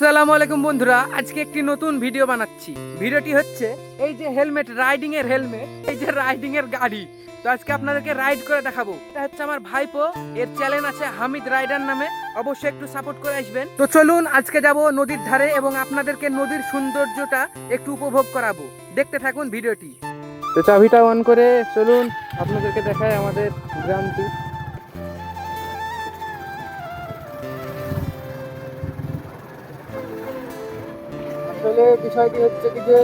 আসসালামু আলাইকুম বন্ধুরা, আজকে একটি নতুন ভিডিও বানাচ্ছি। ভিডিওটি হচ্ছে এই যে হেলমেট, রাইডিং এর হেলমেট, এই যে রাইডিং এর গাড়ি। তো আজকে আপনাদেরকে রাইড করে দেখাবো। এটা হচ্ছে আমার ভাইপো, এর চ্যানেল আছে হামিদ রাইডার নামে, অবশ্যই একটু সাপোর্ট করে আসবেন। তো চলুন আজকে যাব নদীর ধারে এবং আপনাদেরকে নদীর সৌন্দর্যটা একটু উপভোগ করাবো। দেখতে থাকুন ভিডিওটি। তো চাবিটা অন করে চলুন আপনাদেরকে দেখায় আমাদের গ্রামটি। আসলে বিষয়টি হচ্ছে কি যে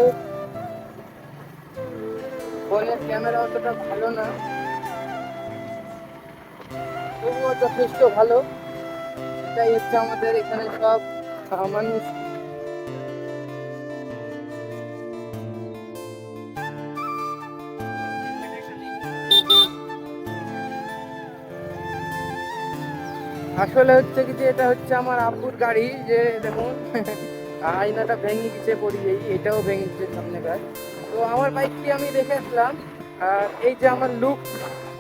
ফোনের ক্যামেরা অতটা ভালো না, তবুও যথেষ্ট ভালো। এটাই হচ্ছে আমাদের এখানে সব মানুষ। আসলে হচ্ছে কি যে এটা হচ্ছে আমার আব্বুর গাড়ি, যে দেখুন আয়নাটা ভেঙে গেছে, পড়িয়েই এটাও ভেঙে গেছে সামনে গাছ। তো আমার বাইকটি আমি রেখে আসলাম। আর এই যে আমার লুক,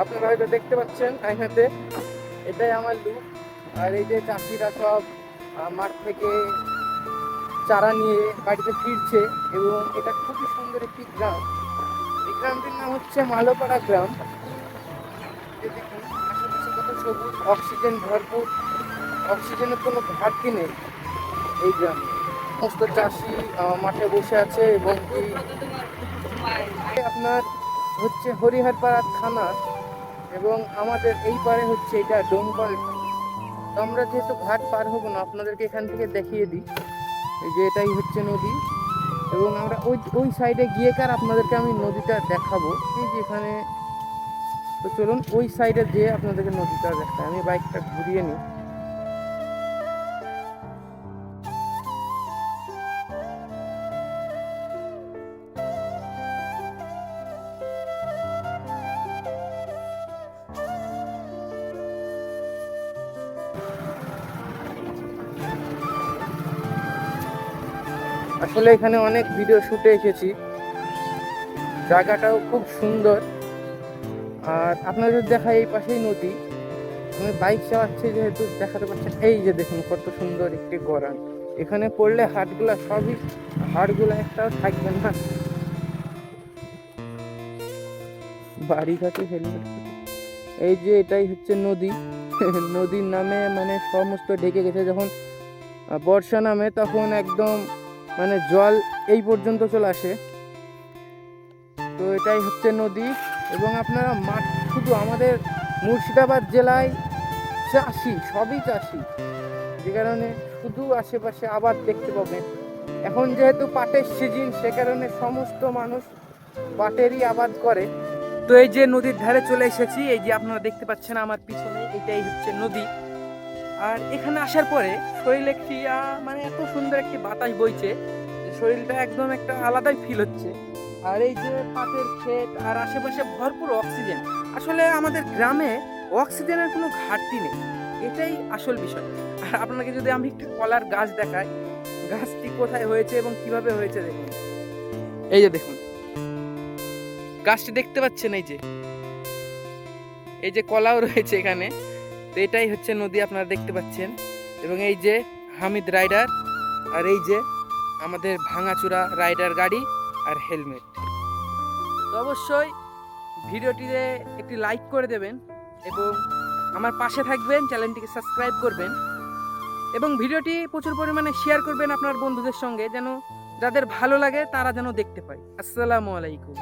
আপনারা হয়তো দেখতে পাচ্ছেন আয়নাতে, এটাই আমার লুক। আর এই যে চাষিরা সব মাঠ থেকে চারা নিয়ে বাড়িতে ফিরছে, এবং এটা খুবই সুন্দর একটি গ্রাম। এই গ্রামটির নাম হচ্ছে মালোপাড়া গ্রাম। এই দেখুন আশেপাশে কত সবুজ, অক্সিজেন ভরপুর, অক্সিজেনের কোনো ঘাটতি নেই এই গ্রামে। সমস্ত চাষি মাঠে বসে আছে, এবং আপনার হচ্ছে হরিহরপাড়া থানা, এবং আমাদের এই পারে হচ্ছে এটা ডোমকল। তো আমরা যেহেতু ঘাট পার হবো না, আপনাদেরকে এখান থেকে দেখিয়ে দিই। এই যে এটাই হচ্ছে নদী, এবং আমরা ওই ওই সাইডে গিয়ে কার আপনাদেরকে আমি নদীটা দেখাবো। এই যে এখানে, তো চলুন ওই সাইডে যেয়ে আপনাদেরকে নদীটা দেখাই। আমি বাইকটা ঘুরিয়ে নিই। আসলে এখানে অনেক ভিডিও শুটে এসেছি, জায়গাটাও খুব সুন্দর। আর আপনাদের দেখায় এই পাশেই নদী। আমি বাইক চালাচ্ছি যেহেতু দেখাতে পাচ্ছেন, এই যে দেখুন কত সুন্দর একটি গড়ান। এখানে পড়লে হাটগুলা সবই, হাড়গুলা একটাও থাকবে না। বাড়ি ঘাটে হেলমেট, এই যে এটাই হচ্ছে নদী। নদীর নামে মানে সমস্ত ঢেকে গেছে। যখন বর্ষা নামে তখন একদম মানে জল এই পর্যন্ত চলে আসে। তো এটাই হচ্ছে নদী। এবং আপনারা মাঠ, শুধু আমাদের মুর্শিদাবাদ জেলায় চাষি, সবই চাষি, যে কারণে শুধু আশেপাশে আবাদ দেখতে পাবেন। এখন যেহেতু পাটের সিজন, সে কারণে সমস্ত মানুষ পাটেরই আবাদ করে। তো এই যে নদীর ধারে চলে এসেছি, এই যে আপনারা দেখতে পাচ্ছেন আমার পিছনে, এটাই হচ্ছে নদী। আর এখানে আসার পরে শরীরে একটি মানে এত সুন্দর একটি বাতাস বইছে, শরীরটা একদম একটা আলাদাই ফিল হচ্ছে। আর এই যে পাটের ক্ষেত আর আশেপাশে ভরপুর অক্সিজেন। আসলে আমাদের গ্রামে অক্সিজেনের কোনো ঘাটতি নেই, এটাই আসল বিষয়। আর আপনাকে যদি আমি একটা কলার গাছ দেখাই, গাছটি কোথায় হয়েছে এবং কিভাবে হয়েছে দেখুন। এই যে দেখুন গাছটি দেখতে পাচ্ছেন, এই যে কলাও রয়েছে এখানে। তো এটাই হচ্ছে নদী, আপনারা দেখতে পাচ্ছেন। এবং এই যে হামিদ রাইডার, আর এই যে আমাদের ভাঙাচুরা রাইডার গাড়ি আর হেলমেট। তো অবশ্যই ভিডিওটিতে একটি লাইক করে দেবেন, এবং আমার পাশে থাকবেন, চ্যানেলটিকে সাবস্ক্রাইব করবেন, এবং ভিডিওটি প্রচুর পরিমাণে শেয়ার করবেন আপনার বন্ধুদের সঙ্গে, যেন যাদের ভালো লাগে তারা যেন দেখতে পায়। আসসালামু আলাইকুম।